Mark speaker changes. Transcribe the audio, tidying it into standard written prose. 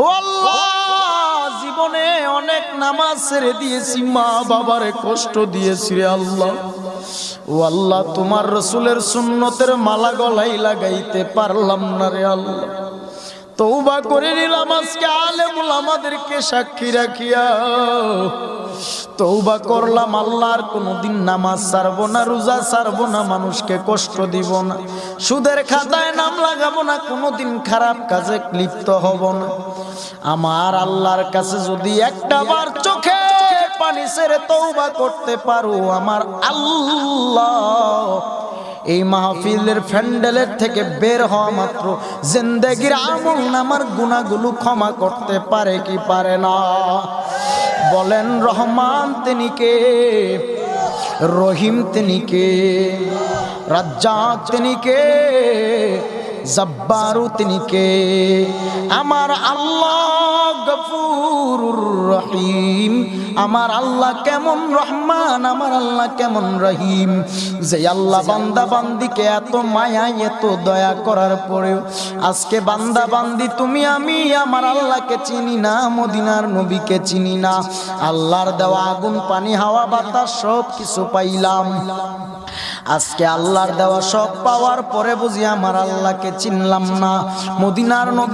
Speaker 1: ও আল্লাহ, জীবনে অনেক নামাজ ছেড়ে দিয়েছি, মা বাবারে কষ্ট দিয়েছি রে আল্লাহ। ও আল্লাহ, তোমার রসুলের সুন্নতের মালা গলায় লাগাইতে পারলাম না রে আল্লাহ। তওবা করে নিলাম আজকে আলেমুল আমাদেরকে সাক্ষী রাখিয়া। তওবা করলাম আল্লাহর কোনদিন নামাজ ছাড়বো না, রোজা ছাড়বো না, মানুষকে কষ্ট দিব না, সুদের খাতায় নাম লাগাবো না, কোনদিন খারাপ কাজে লিপ্ত হব না। আমার আল্লাহর কাছে যদি একটা বার চোখে পানি ছেড়ে তওবা করতে পারো, আমার আল্লাহ এই মাহফিলের প্যান্ডেলের থেকে বের হওয়া মাত্র জিন্দেগির আমল নামার গুনাহগুলো ক্ষমা করতে পারে কি পারে না? বলেন রহমান তিনি কে, রহিম তিনি কে, রাজ্জাক তিনি কে, জব্বারু তিনি কে? আমার আল্লাহ গফুরুর রহিম। আমার আল্লাহ কেমন রহমান, আমার আল্লাহ কেমন রহিম, যে আল্লাহ বান্দা বান্দিকে এত মায়া এত দয়া করার পরেও আজকে বান্দা বান্দি তুমি আমি আমার আল্লাহকে চিনি না, মদিনার নবীকে চিনি না। আল্লাহর দেওয়া আগুন পানি হাওয়া বাতাস সব কিছু পাইলাম, আজকে আল্লাহর দেওয়া সব পাওয়ার পরে বুঝি আমার আল্লাহকে চিনলাম না, মদিনার নবী